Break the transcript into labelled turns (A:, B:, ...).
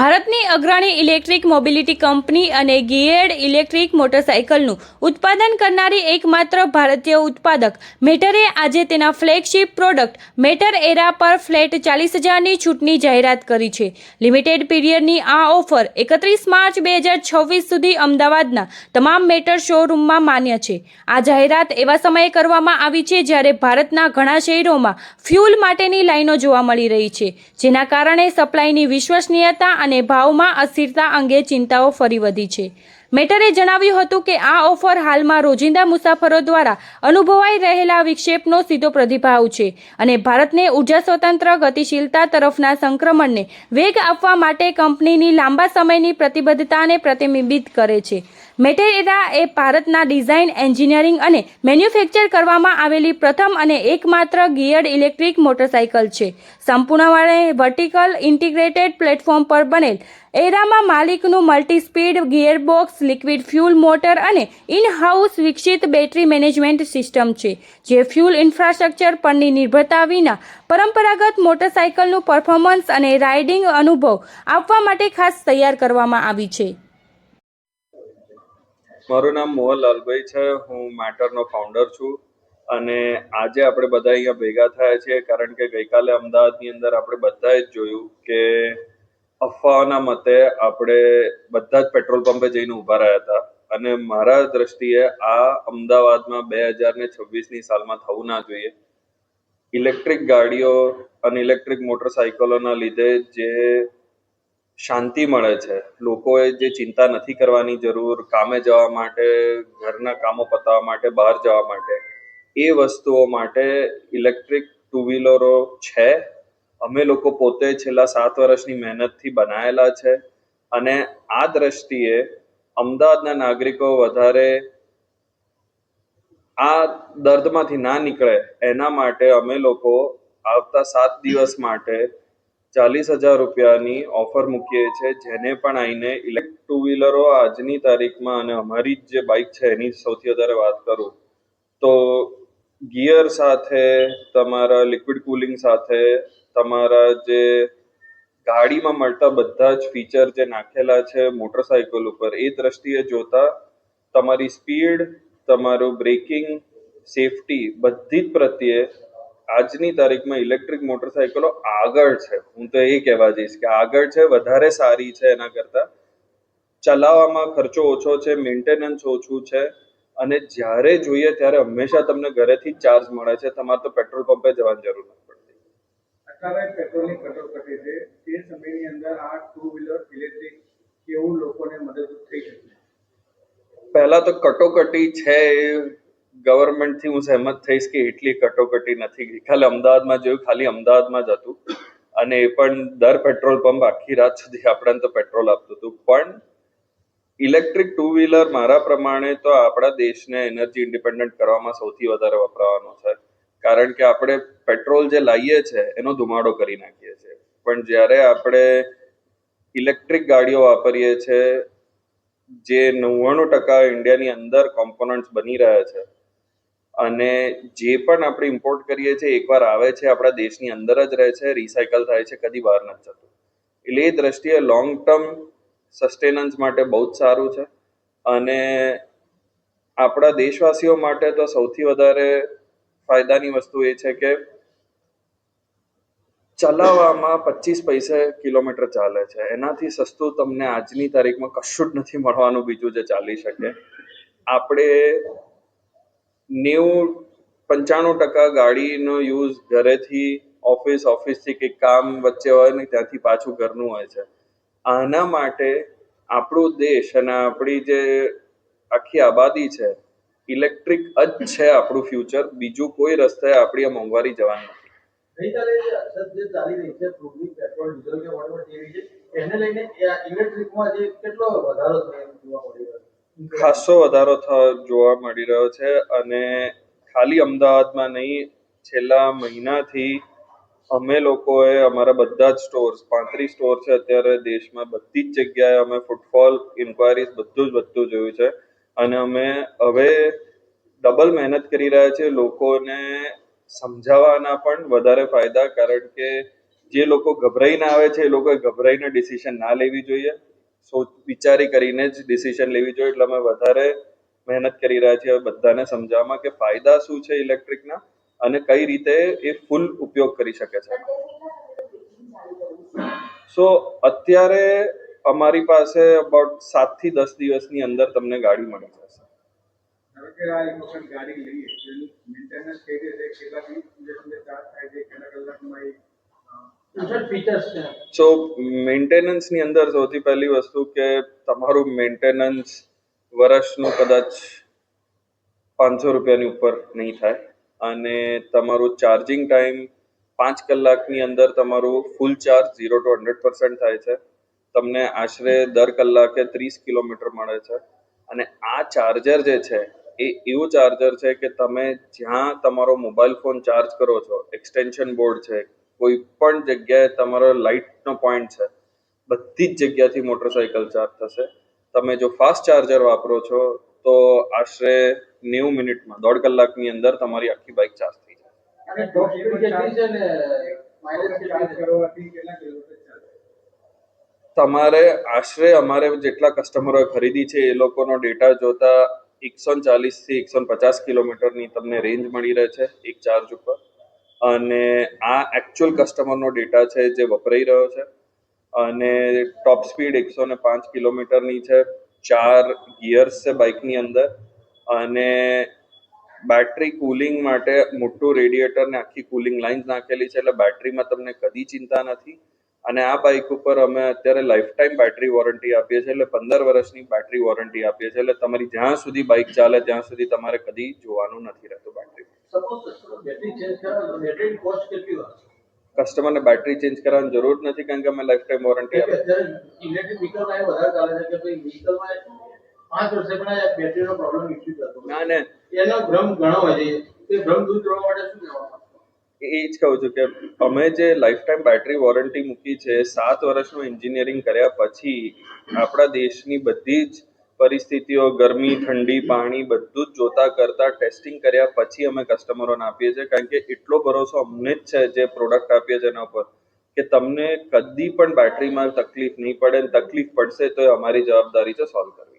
A: ભારતની અગ્રણી electric mobility company અને ગિયર્ડ ઇલેક્ટ્રિક મોટરસાઇકલનું ઉત્પાદન કરનારી એકમાત્ર ભારતીય ઉત્પાદક મેટરે આજે તેના ફ્લેગશિપ પ્રોડક્ટ મેટર એરા પર ફ્લેટ 40,000ની છૂટની જાહેરાત કરી છે. લિમિટેડ પીરિયડની આ ઓફર 31 માર્ચ 2026 સુધી અમદાવાદના તમામ મેટર શોરૂમમાં માન્ય છે. આ જાહેરાત એવા સમયે કરવામાં આવી છે જ્યારે ભારતના ઘણા શહેરોમાં ફ્યુલ માટેની લાઈનો જોવા મળી રહી છે, જેના કારણે સપ્લાયની વિશ્વસનીયતા અને ભાવમાં અસ્થિરતા અંગે ચિંતાઓ ફરી વધી છે. મેટરે જણાવ્યું હતું કે આ ઓફર હાલમાં રોજિંદા મુસાફરો દ્વારા અનુભવાઈ રહેલા વિક્ષેપનો સીધો પ્રતિભાવ છે અને ભારતને ઉર્જા સ્વતંત્ર ગતિશીલતા તરફના સંક્રમણને વેગ આપવા માટે કંપનીની લાંબા સમયની પ્રતિબદ્ધતાને પ્રતિબિંબિત કરે છે. મેટર એરા એ ભારતના ડિઝાઇન, એન્જિનિયરિંગ અને મેન્યુફેક્ચર કરવામાં આવેલી પ્રથમ અને એકમાત્ર ગિયર્ડ ઇલેક્ટ્રિક મોટરસાઇકલ છે. સંપૂર્ણપણે વર્ટિકલ ઇન્ટિગ્રેટેડ પ્લેટફોર્મ પર બનેલ એરામાં માલિકનું multi speed gearbox, liquid fuel motor અને ઇન-હાઉસ વિકસિત બેટરી મેનેજમેન્ટ સિસ્ટમ છે, જે ફ્યુલ ઇન્ફ્રાસ્ટ્રક્ચર પરની નિર્ભરતા વિના પરંપરાગત મોટરસાઇકલનું પરફોર્મન્સ અને રાઇડિંગ અનુભવ આપવા માટે ખાસ તૈયાર કરવામાં આવી છે.
B: મારું નામ મોહન લાલભાઈ છે. હું મેટરનો ફાઉન્ડર છું અને આજે આપણે બધા અહીંયા ભેગા થયા છીએ કારણ કે ગઈકાલે અમદાવાદની અંદર આપણે બધાએ જ જોયું કે અફવાઓના મતે આપણે બધા જ પેટ્રોલ પંપે જઈને ઊભા રહ્યા હતા અને મારા દ્રષ્ટિએ આ અમદાવાદમાં 2026ની સાલમાં થવું ના જોઈએ. ઇલેક્ટ્રિક ગાડીઓ અને ઇલેક્ટ્રિક મોટરસાઇકલોના લીધે જે શાંતિ મળે છે, લોકોએ જે ચિંતા નથી કરવાની જરૂર, કામે જવા માટે, ઘરના કામો પતાવવા માટે, બહાર જવા માટે, એ વસ્તુઓ માટે ઇલેક્ટ્રિક ટુ વ્હીલરો છે. અમે લોકો પોતે છેલ્લા 7 વર્ષની મહેનતથી બનાયેલા છે અને આ દ્રષ્ટિએ અમદાવાદના નાગરિકો વધારે આ દર્દમાંથી ના નીકળે એના માટે અમે લોકો આવતા 7 દિવસ માટે 40,000 રૂપિયાની ઓફર મૂકીએ છીએ. જેને પણ આવીને ઇલેક્ટ્રિક ટુ વ્હીલરો આજની તારીખમાં, અને અમારી જ જે બાઇક છે એની સૌથી વધારે વાત કરું તો ગિયર સાથે, તમારા લિક્વિડ કુલિંગ સાથે, તમારા જે ગાડીમાં મળતા બધા જ ફીચર જે નાખેલા છે મોટરસાઇકલ ઉપર, એ દ્રષ્ટિએ જોતા તમારી સ્પીડ, તમારું બ્રેકિંગ, સેફટી બધી જ પ્રત્યે આજની તારીખમાં ઇલેક્ટ્રિક મોટરસાઇકલો આગળ છે. હું તો એ કહેવા જઈશ કે આગળ છે, વધારે સારી છે. એના કરતાં ચલાવવામાં ખર્ચો ઓછો છે, મેન્ટેનન્સ ઓછું છે અને જ્યારે જોઈએ ત્યારે હંમેશા તમને ઘરેથી જ ચાર્જ મળે છે. તમારે તો પેટ્રોલ પંપે જવાની જરૂર નથી પડતી.
C: અત્યારે પેટ્રોલની કટોકટી છે, તે સમયની અંદર આ ટુ વ્હીલર ઇલેક્ટ્રિક કેવું લોકોને મદદરૂપ થઈ શકે?
B: પહેલા તો કટોકટી છે એ ગવર્મેન્ટથી હું સહેમત થઈશ કે એટલી કટોકટી નથી. ગઈકાલે અમદાવાદમાં જોયું, ખાલી અમદાવાદમાં જ હતું અને એ પણ દર પેટ્રોલ પંપ આખી રાત સુધી આપણને તો પેટ્રોલ આપતું હતું. પણ ઇલેક્ટ્રિક ટુ વ્હીલર મારા પ્રમાણે તો આપણા દેશને એનર્જી ઇન્ડિપેન્ડન્ટ કરવામાં સૌથી વધારે વપરાવાનો છે. કારણ કે આપણે પેટ્રોલ જે લાવીએ છીએ એનો ધુમાડો કરી નાખીએ છીએ, પણ જ્યારે આપણે ઇલેક્ટ્રિક ગાડીઓ વાપરીએ છીએ, જે 99% ઇન્ડિયાની અંદર કોમ્પોનન્ટ્સ બની રહ્યા છે અને જે પણ આપણે ઇમ્પોર્ટ કરીએ છીએ એકવાર આવે છે, આપણા દેશની અંદર જ રહે છે, રિસાયકલ થાય છે, કદી બહાર નથી જતું. એટલે એ દ્રષ્ટિએ લોંગ ટર્મ સસ્ટેનન્સ માટે બહુ જ સારું છે અને આપણા દેશવાસીઓ માટે તો સૌથી વધારે ફાયદાની વસ્તુ એ છે કે ચલાવવામાં 25 પૈસે કિલોમીટર ચાલે છે. એનાથી સસ્તું તમને આજની તારીખમાં કશું જ નથી મળવાનું બીજું જે ચાલી શકે. આપણે 90-95% ગાડીનો યુઝ ઘરેથી ઓફિસથી કંઈક કામ વચ્ચે હોય ને ત્યાંથી પાછું ઘરનું હોય છે. આના માટે આપણો દેશ અને આપણી જે આખી આબાદી છે, ઇલેક્ટ્રિક જ છે આપણું ફ્યુચર. બીજું કોઈ રસ્તે આપણી આ મોંઘવારી જવાની નથી.
C: ગઈકાલે જે અછત જે ચાલી રહી છે ક્રૂડ, પેટ્રોલ, ડીઝલ કે વોટ એવી છે, એને લઈને ઇલેક્ટ્રિકમાં જે કેટલો વધારો થયો જોવા મળી રહ્યો છે?
B: ખાસો વધારો જોવા મળી રહ્યો છે અને ખાલી અમદાવાદમાં નહીં, છેલ્લા મહિનાથી અમે લોકોએ અમારા બધા જ સ્ટોર્સ, 35 સ્ટોર છે અત્યારે દેશમાં, બધી જ જગ્યાએ અમે ફૂટફોલ, ઇન્ક્વાયરીઝ બધું જ વધતું જોયું છે અને અમે હવે ડબલ મહેનત કરી રહ્યા છીએ લોકોને સમજાવવાના પણ વધારે ફાયદા. કારણ કે જે લોકો ગભરાઈને આવે છે એ લોકોએ ગભરાઈને ડિસિઝન ના લેવી જોઈએ, વિચારી કરીને જ ડિસિઝન લેવી જોઈએ. એટલે અમે વધારે મહેનત કરી રહ્યા છીએ બધાને સમજાવવામાં કે ફાયદા શું છે ઇલેક્ટ્રિકના અને કઈ રીતે એ ફૂલ ઉપયોગ કરી શકે છે. સો અત્યારે અમારી પાસે અબાઉટ 7 થી 10 દિવસની અંદર તમને ગાડી મળી જશે.
D: ધારો કે આ એક વખત ગાડી લઈએ તો એનું મેન્ટેનન્સ કઈ રીતે, કેટલા દિવસ ચાર્જ થાય છે, કેટલા કલાકમાં
C: ફીચર્સ છે.
B: સો મેન્ટેનન્સની અંદર સૌથી પહેલી વસ્તુ કે તમારું મેન્ટેનન્સ વર્ષનું કદાચ 500 રૂપિયાની ઉપર નહીં થાય અને તમારું ચાર્જિંગ ટાઈમ 5 કલાકની અંદર તમારું ફૂલ ચાર્જ 0 to 100% થાય છે. તમને આશરે દર કલાકે 30 કિલોમીટર મળે છે. અને આ ચાર્જર જે છે એ એવું ચાર્જર છે કે તમે જ્યાં તમારો મોબાઈલ ફોન ચાર્જ કરો છો, એક્સટેન્શન બોર્ડ છે, કોઈ પણ જગ્યાએ તમારો લાઇટનો પોઈન્ટ છે, બધી જ જગ્યાથી મોટરસાયકલ ચાર્જ થશે. તમે જો ફાસ્ટ ચાર્જર વાપરો છો તો આશરે 90 મિનિટમાં 1.5 કલાકની અંદર તમારી આખી બાઇક ચાર્જ થઈ જાય.
C: અને ટોપ સ્પીડ કેટલી છે ને માઇલેજ
D: ચાર્જ
C: કેટલી છે?
D: કરવાથી કેટલા કિલોમીટર ચાર્જ?
B: તમારે આશરે અમારે જેટલા કસ્ટમરોએ ખરીદી છે એ લોકોનો ડેટા જોતા 140 થી 150 કિલોમીટરની તમને રેન્જ મળી રહે છે એક ચાર્જ ઉપર. અને આ એકચ્યુઅલ કસ્ટમરનો ડેટા છે જે વપરાઈ રહ્યો છે. અને ટોપ સ્પીડ 105 કિલોમીટરની છે. 4 ગિયર્સ છે બાઇકની અંદર. અને બેટરી કુલિંગ માટે મોટું રેડિએટર ને આખી કુલિંગ લાઇન્સ નાખેલી છે, એટલે બેટરીમાં તમને કદી ચિંતા નથી. અને આ બાઇક ઉપર અમે અત્યારે લાઈફ ટાઈમ બેટરી વોરંટી આપીએ છીએ, એટલે 15 વર્ષની બેટરી વોરંટી આપીએ છીએ. એટલે તમારી જ્યાં સુધી બાઇક ચાલે ત્યાં સુધી તમારે કદી જોવાનું નથી રહેતું બેટરી.
C: સપોઝ બેટરી ચેન્જ કરો તો બેટરીની કોસ્ટ કેટલી હોય?
B: કસ્ટમરને બેટરી ચેન્જ કરવાની જરૂર નથી કારણ કે અમે લાઈફ ટાઈમ વોરંટી આપીએ.
C: અત્યારે ઇલેક્ટ્રિક વ્હીકલમાં એ વધારે ચાલે છે કે ભાઈ વ્હીકલમાં 5 વર્ષે પણ આ બેટરીનો પ્રોબ્લેમ ઇસ્યુ થતો હોય.
B: ના
C: એનો ભ્રમ ઘણો હોય છે. તે ભ્રમ દૂર કરવા માટે શું કહેવાનું?
B: એ જ કહું છું કે અમે જે લાઈફ ટાઈમ બેટરી વોરંટી મૂકી છે, 7 વર્ષનું એન્જિનિયરિંગ કર્યા પછી આપણા દેશની બધી જ પરિસ્થિતિઓ, ગરમી, ઠંડી, પાણી બધું જ જોતા કરતા ટેસ્ટિંગ કર્યા પછી અમે કસ્ટમરોને આપીએ છીએ. કારણ કે એટલો ભરોસો અમને જ છે જે પ્રોડક્ટ આપીએ છીએ એના ઉપર કે તમને કદી પણ બેટરીમાં તકલીફ નહીં પડે. તકલીફ પડશે તો એ અમારી જવાબદારી છે સોલ્વ કરવી.